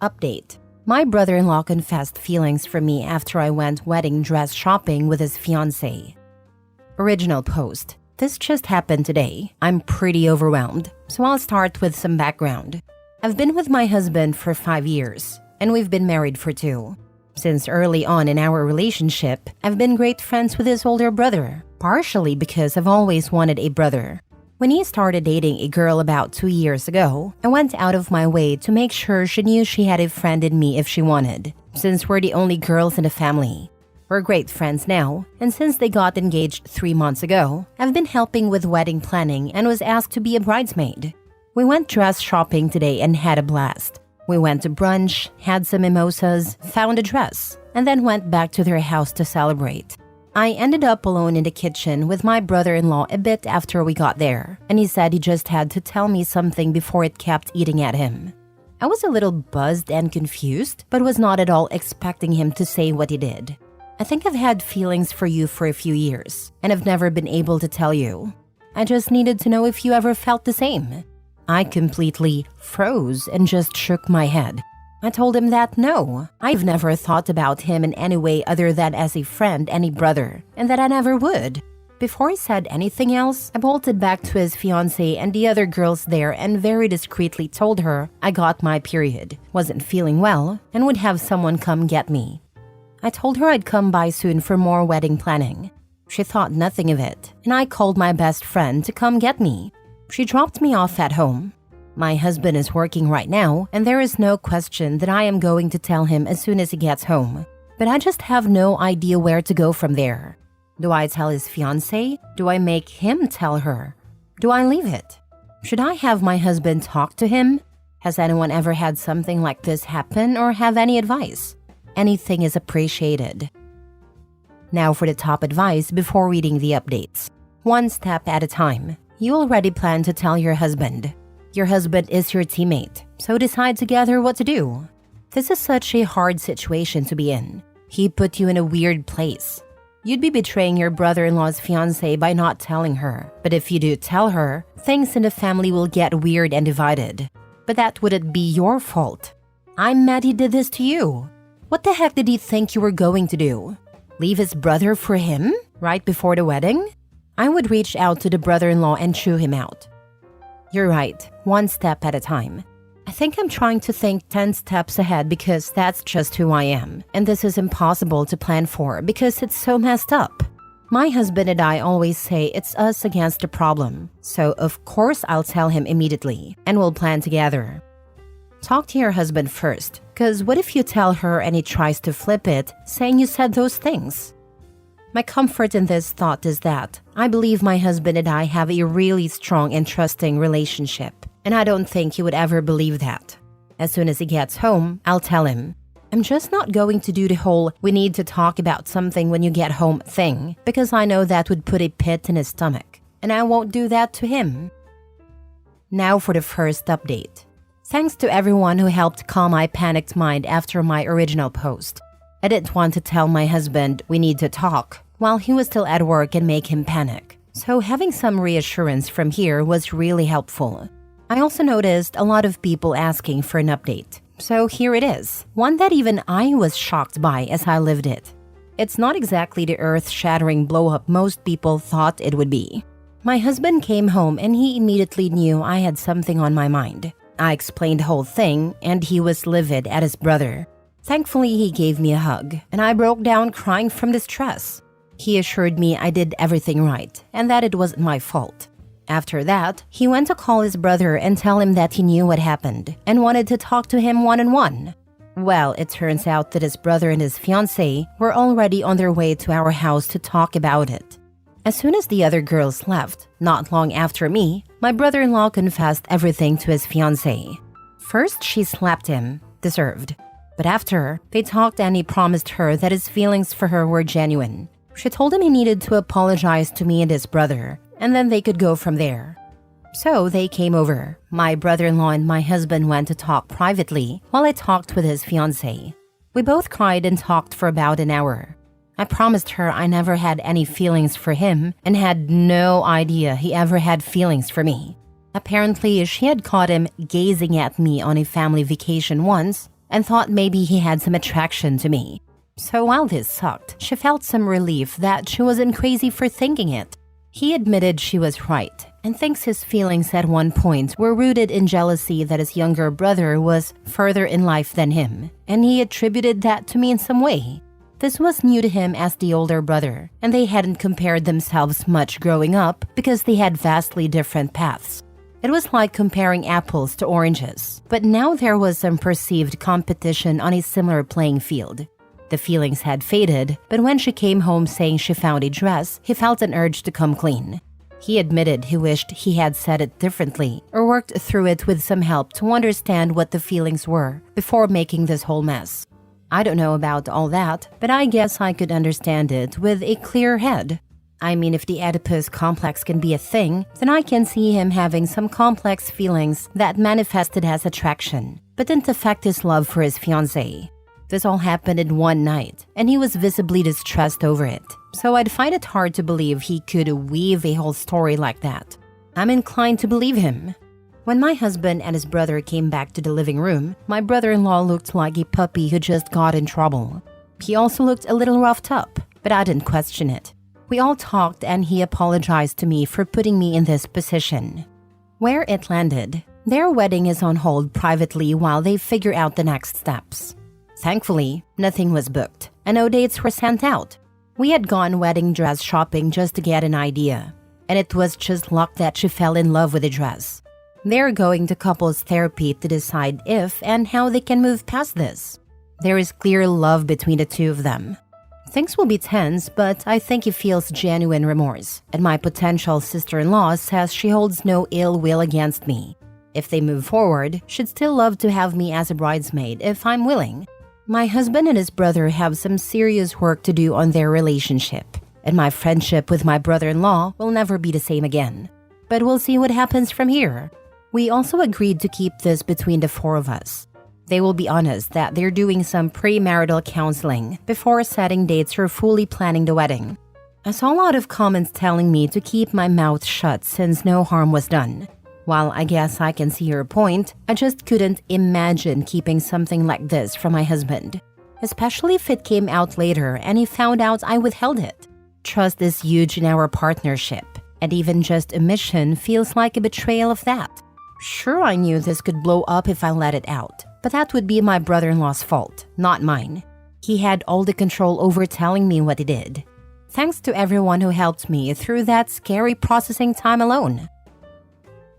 Update. My brother-in-law confessed feelings for me after I went wedding dress shopping with his fiancée. Original post. This just happened today. I'm pretty overwhelmed, so I'll start with some background. I've been with my husband for 5 years, and we've been married for 2. Since early on in our relationship, I've been great friends with his older brother, partially because I've always wanted a brother. When he started dating a girl about 2 years ago, I went out of my way to make sure she knew she had a friend in me if she wanted, since we're the only girls in the family. We're great friends now, and since they got engaged 3 months ago, I've been helping with wedding planning and was asked to be a bridesmaid. We went dress shopping today and had a blast. We went to brunch, had some mimosas, found a dress, and then went back to their house to celebrate. I ended up alone in the kitchen with my brother-in-law a bit after we got there, and he said he just had to tell me something before it kept eating at him. I was a little buzzed and confused, but was not at all expecting him to say what he did. I think I've had feelings for you for a few years, and I've never been able to tell you. I just needed to know if you ever felt the same. I completely froze and just shook my head. I told him that no, I've never thought about him in any way other than as a friend and a brother, and that I never would. Before he said anything else, I bolted back to his fiancée and the other girls there and very discreetly told her I got my period, wasn't feeling well, and would have someone come get me. I told her I'd come by soon for more wedding planning. She thought nothing of it, and I called my best friend to come get me. She dropped me off at home. My husband is working right now, and there is no question that I am going to tell him as soon as he gets home. But I just have no idea where to go from there. Do I tell his fiancée? Do I make him tell her? Do I leave it? Should I have my husband talk to him? Has anyone ever had something like this happen or have any advice? Anything is appreciated. Now for the top advice before reading the updates. 1 step at a time. You already plan to tell your husband. Your husband is your teammate, so decide together what to do. This is such a hard situation to be in. He put you in a weird place. You'd be betraying your brother-in-law's fiancée by not telling her. But if you do tell her, things in the family will get weird and divided. But that wouldn't be your fault. I'm mad he did this to you. What the heck did he think you were going to do? Leave his brother for him? Right before the wedding? I would reach out to the brother-in-law and chew him out. You're right, 1 step at a time. I think I'm trying to think 10 steps ahead because that's just who I am. And this is impossible to plan for because it's so messed up. My husband and I always say it's us against the problem. So of course I'll tell him immediately and we'll plan together. Talk to your husband first, because what if you tell her and he tries to flip it, saying you said those things? My comfort in this thought is that I believe my husband and I have a really strong and trusting relationship, and I don't think he would ever believe that. As soon as he gets home, I'll tell him. I'm just not going to do the whole "we need to talk about something when you get home" thing, because I know that would put a pit in his stomach, and I won't do that to him. Now for the first update. Thanks to everyone who helped calm my panicked mind after my original post. I didn't want to tell my husband we need to talk while he was still at work and make him panic. So having some reassurance from here was really helpful. I also noticed a lot of people asking for an update. So here it is, one that even I was shocked by as I lived it. It's not exactly the earth-shattering blow-up most people thought it would be. My husband came home and he immediately knew I had something on my mind. I explained the whole thing and he was livid at his brother. Thankfully, he gave me a hug, and I broke down crying from distress. He assured me I did everything right, and that it wasn't my fault. After that, he went to call his brother and tell him that he knew what happened, and wanted to talk to him one-on-one. Well, it turns out that his brother and his fiancée were already on their way to our house to talk about it. As soon as the other girls left, not long after me, my brother-in-law confessed everything to his fiancée. First, she slapped him, deserved. But after, they talked and he promised her that his feelings for her were genuine. She told him he needed to apologize to me and his brother, and then they could go from there. So they came over. My brother-in-law and my husband went to talk privately while I talked with his fiancée. We both cried and talked for about an hour. I promised her I never had any feelings for him and had no idea he ever had feelings for me. Apparently, she had caught him gazing at me on a family vacation once, and thought maybe he had some attraction to me. So while this sucked, she felt some relief that she wasn't crazy for thinking it. He admitted she was right and thinks his feelings at one point were rooted in jealousy that his younger brother was further in life than him, and he attributed that to me in some way. This was new to him as the older brother, and they hadn't compared themselves much growing up because they had vastly different paths. It was like comparing apples to oranges, but now there was some perceived competition on a similar playing field. The feelings had faded, but when she came home saying she found a dress, he felt an urge to come clean. He admitted he wished he had said it differently or worked through it with some help to understand what the feelings were before making this whole mess. I don't know about all that, but I guess I could understand it with a clear head. I mean, if the Oedipus complex can be a thing, then I can see him having some complex feelings that manifested as attraction, but didn't affect his love for his fiancée. This all happened in one night, and he was visibly distressed over it, so I'd find it hard to believe he could weave a whole story like that. I'm inclined to believe him. When my husband and his brother came back to the living room, my brother-in-law looked like a puppy who just got in trouble. He also looked a little roughed up, but I didn't question it. We all talked and he apologized to me for putting me in this position. Where it landed, their wedding is on hold privately while they figure out the next steps. Thankfully, nothing was booked, and no dates were sent out. We had gone wedding dress shopping just to get an idea, and it was just luck that she fell in love with the dress. They're going to couples therapy to decide if and how they can move past this. There is clear love between the two of them. Things will be tense, but I think he feels genuine remorse, and my potential sister-in-law says she holds no ill will against me. If they move forward, she'd still love to have me as a bridesmaid if I'm willing. My husband and his brother have some serious work to do on their relationship, and my friendship with my brother-in-law will never be the same again. But we'll see what happens from here. We also agreed to keep this between the four of us. They will be honest that they're doing some premarital counseling before setting dates or fully planning the wedding. I saw a lot of comments telling me to keep my mouth shut since no harm was done. While I guess I can see your point, I just couldn't imagine keeping something like this from my husband, especially if it came out later and he found out I withheld it. Trust is huge in our partnership, and even just omission feels like a betrayal of that. Sure, I knew this could blow up if I let it out, but that would be my brother-in-law's fault, not mine. He had all the control over telling me what he did. Thanks to everyone who helped me through that scary processing time alone.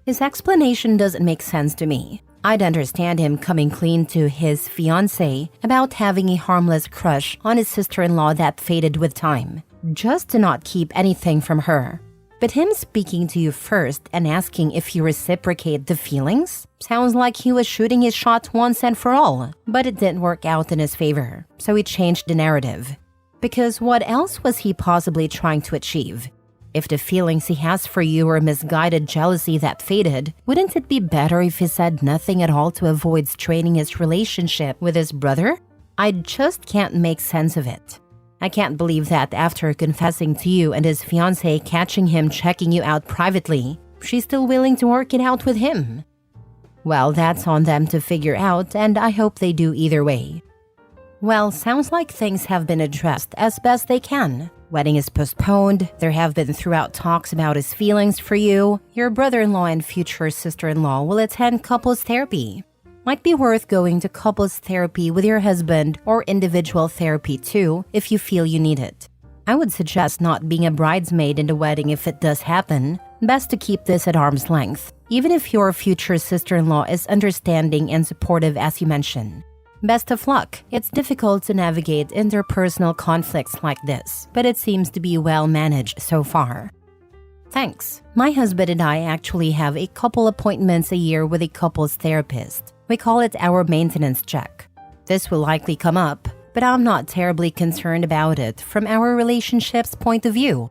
His explanation doesn't make sense to me. I'd understand him coming clean to his fiancée about having a harmless crush on his sister-in-law that faded with time, just to not keep anything from her. But him speaking to you first and asking if you reciprocate the feelings sounds like he was shooting his shot once and for all, but it didn't work out in his favor, so he changed the narrative. Because what else was he possibly trying to achieve? If the feelings he has for you were misguided jealousy that faded, wouldn't it be better if he said nothing at all to avoid straining his relationship with his brother? I just can't make sense of it. I can't believe that after confessing to you and his fiancée catching him checking you out privately, she's still willing to work it out with him. Well, that's on them to figure out, and I hope they do either way. Well, sounds like things have been addressed as best they can. Wedding is postponed, there have been throughout talks about his feelings for you, your brother-in-law and future sister-in-law will attend couples therapy. Might be worth going to couples therapy with your husband or individual therapy too if you feel you need it. I would suggest not being a bridesmaid in the wedding if it does happen. Best to keep this at arm's length, even if your future sister-in-law is understanding and supportive as you mentioned. Best of luck. It's difficult to navigate interpersonal conflicts like this, but it seems to be well managed so far. Thanks. My husband and I actually have a couple appointments a year with a couples therapist. We call it our maintenance check. This will likely come up, but I'm not terribly concerned about it from our relationship's point of view.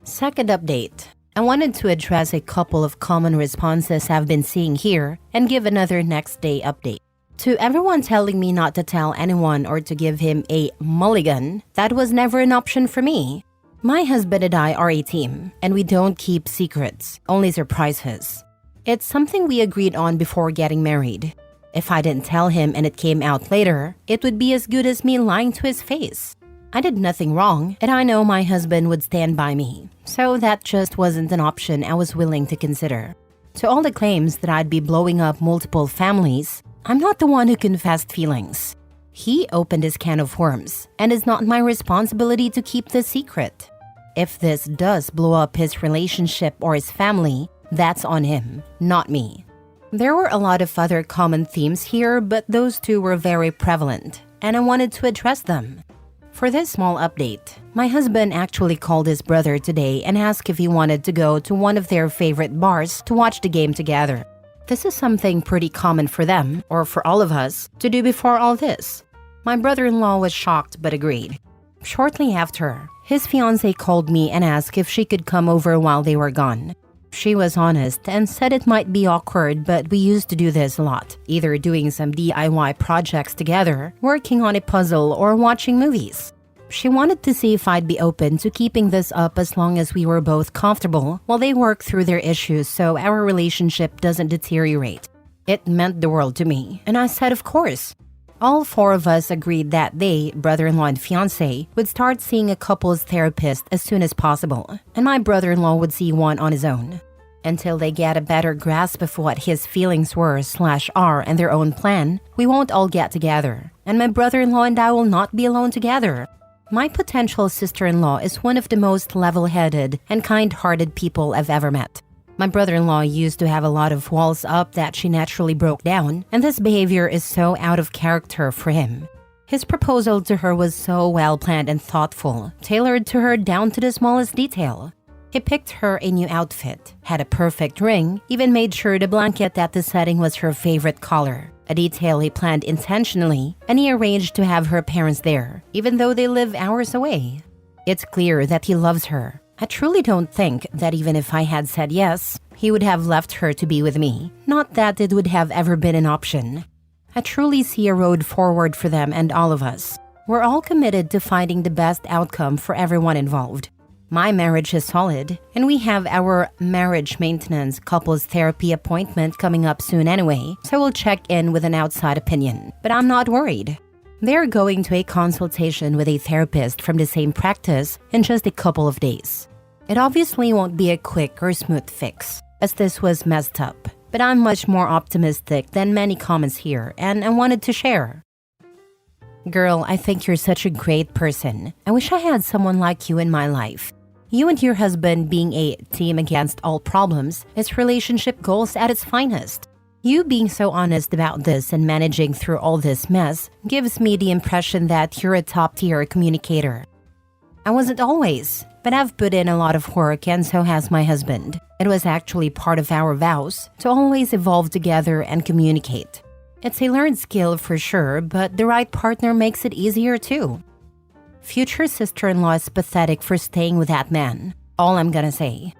Second update. I wanted to address a couple of common responses I've been seeing here and give another next day update. To everyone telling me not to tell anyone or to give him a mulligan, that was never an option for me. My husband and I are a team, and we don't keep secrets, only surprises. It's something we agreed on before getting married. If I didn't tell him and it came out later, it would be as good as me lying to his face. I did nothing wrong, and I know my husband would stand by me, so that just wasn't an option I was willing to consider. To all the claims that I'd be blowing up multiple families, I'm not the one who confessed feelings. He opened his can of worms, and it's not my responsibility to keep the secret. If this does blow up his relationship or his family, that's on him, not me. There were a lot of other common themes here, but those two were very prevalent, and I wanted to address them. For this small update, my husband actually called his brother today and asked if he wanted to go to one of their favorite bars to watch the game together. This is something pretty common for them, or for all of us, to do before all this. My brother-in-law was shocked but agreed. Shortly after, his fiancée called me and asked if she could come over while they were gone. She was honest and said it might be awkward, but we used to do this a lot, either doing some DIY projects together, working on a puzzle, or watching movies. She wanted to see if I'd be open to keeping this up as long as we were both comfortable while they work through their issues so our relationship doesn't deteriorate. It meant the world to me, and I said of course. All four of us agreed that they, brother-in-law and fiancé, would start seeing a couples therapist as soon as possible, and my brother-in-law would see one on his own. Until they get a better grasp of what his feelings were/are and their own plan, we won't all get together, and my brother-in-law and I will not be alone together. My potential sister-in-law is one of the most level-headed and kind-hearted people I've ever met. My brother-in-law used to have a lot of walls up that she naturally broke down, and this behavior is so out of character for him. His proposal to her was so well-planned and thoughtful, tailored to her down to the smallest detail. He picked her a new outfit, had a perfect ring, even made sure the blanket at the setting was her favorite color, a detail he planned intentionally, and he arranged to have her parents there, even though they live hours away. It's clear that he loves her. I truly don't think that even if I had said yes, he would have left her to be with me, not that it would have ever been an option. I truly see a road forward for them and all of us. We're all committed to finding the best outcome for everyone involved. My marriage is solid, and we have our marriage maintenance couples therapy appointment coming up soon anyway, so we'll check in with an outside opinion, but I'm not worried. They're going to a consultation with a therapist from the same practice in just a couple of days. It obviously won't be a quick or smooth fix, as this was messed up, but I'm much more optimistic than many comments here, and I wanted to share. Girl, I think you're such a great person. I wish I had someone like you in my life. You and your husband being a team against all problems is relationship goals at its finest. You being so honest about this and managing through all this mess gives me the impression that you're a top-tier communicator. I wasn't always, but I've put in a lot of work, and so has my husband. It was actually part of our vows to always evolve together and communicate. It's a learned skill for sure, but the right partner makes it easier too. Future sister-in-law is pathetic for staying with that man. All I'm gonna say.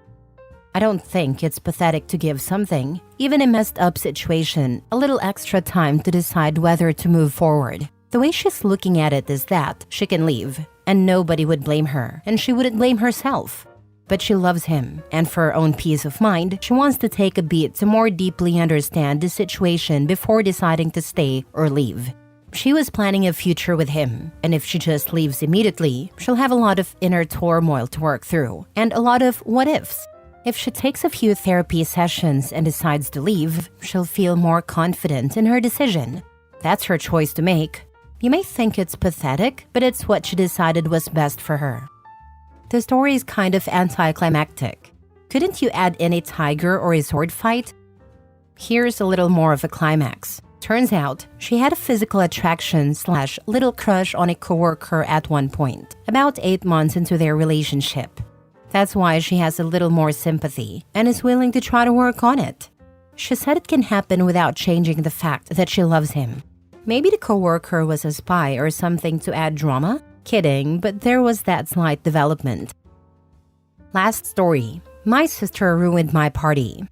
I don't think it's pathetic to give something, even a messed up situation, a little extra time to decide whether to move forward. The way she's looking at it is that she can leave, and nobody would blame her, and she wouldn't blame herself. But she loves him, and for her own peace of mind, she wants to take a beat to more deeply understand the situation before deciding to stay or leave. She was planning a future with him, and if she just leaves immediately, she'll have a lot of inner turmoil to work through, and a lot of what-ifs. If she takes a few therapy sessions and decides to leave, she'll feel more confident in her decision. That's her choice to make. You may think it's pathetic, but it's what she decided was best for her. The story is kind of anticlimactic. Couldn't you add in a tiger or a sword fight? Here's a little more of a climax. Turns out, she had a physical attraction/little crush on a coworker at one point, about 8 months into their relationship. That's why she has a little more sympathy and is willing to try to work on it. She said it can happen without changing the fact that she loves him. Maybe the coworker was a spy or something to add drama? Kidding, but there was that slight development. Last story. My sister ruined my party.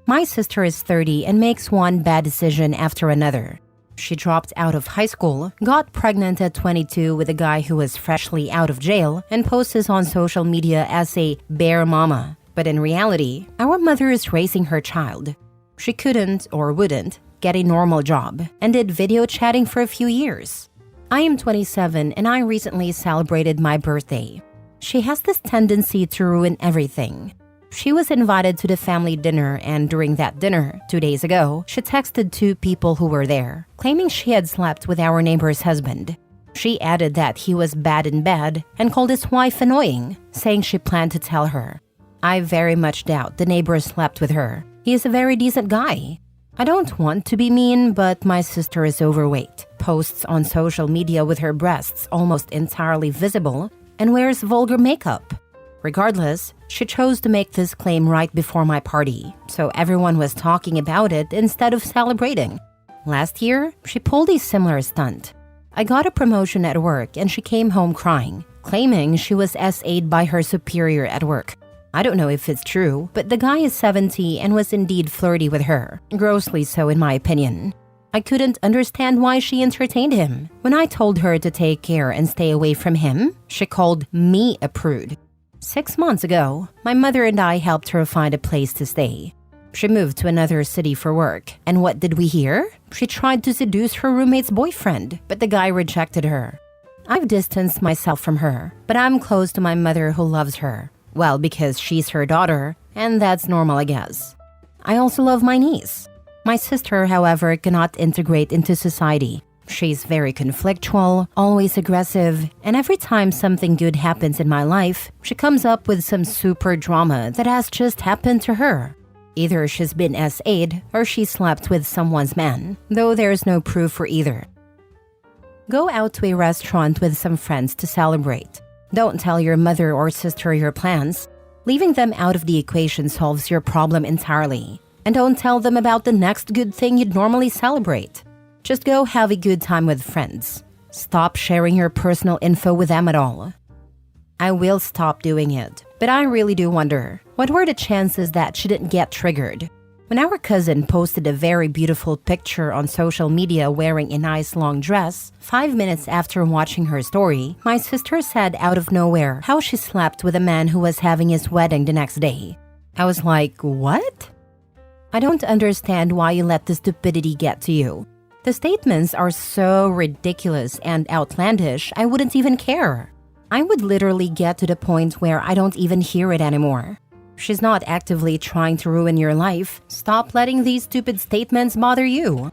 My sister is 30 and makes one bad decision after another. She dropped out of high school, got pregnant at 22 with a guy who was freshly out of jail, and posts on social media as a bear mama. But in reality, our mother is raising her child. She couldn't, or wouldn't, get a normal job, and did video chatting for a few years. I am 27 and I recently celebrated my birthday. She has this tendency to ruin everything. She was invited to the family dinner, and during that dinner, 2 days ago, she texted 2 people who were there, claiming she had slept with our neighbor's husband. She added that he was bad in bed and called his wife annoying, saying she planned to tell her. I very much doubt the neighbor slept with her. He is a very decent guy. I don't want to be mean, but my sister is overweight, posts on social media with her breasts almost entirely visible, and wears vulgar makeup. Regardless, she chose to make this claim right before my party, so everyone was talking about it instead of celebrating. Last year, she pulled a similar stunt. I got a promotion at work and she came home crying, claiming she was SA'd by her superior at work. I don't know if it's true, but the guy is 70 and was indeed flirty with her, grossly so in my opinion. I couldn't understand why she entertained him. When I told her to take care and stay away from him, she called me a prude. 6 months ago, my mother and I helped her find a place to stay. She moved to another city for work, and what did we hear? She tried to seduce her roommate's boyfriend, but the guy rejected her. I've distanced myself from her, but I'm close to my mother who loves her. Well, because she's her daughter, and that's normal, I guess. I also love my niece. My sister, however, cannot integrate into society. She's very conflictual, always aggressive, and every time something good happens in my life, she comes up with some super drama that has just happened to her. Either she's been SA'd or she slept with someone's man, though there's no proof for either. Go out to a restaurant with some friends to celebrate. Don't tell your mother or sister your plans. Leaving them out of the equation solves your problem entirely. And don't tell them about the next good thing you'd normally celebrate. Just go have a good time with friends. Stop sharing your personal info with them at all. I will stop doing it, but I really do wonder, what were the chances that she didn't get triggered? When our cousin posted a very beautiful picture on social media wearing a nice long dress, 5 minutes after watching her story, my sister said out of nowhere how she slept with a man who was having his wedding the next day. I was like, what? I don't understand why you let the stupidity get to you. The statements are so ridiculous and outlandish, I wouldn't even care. I would literally get to the point where I don't even hear it anymore. She's not actively trying to ruin your life. Stop letting these stupid statements bother you.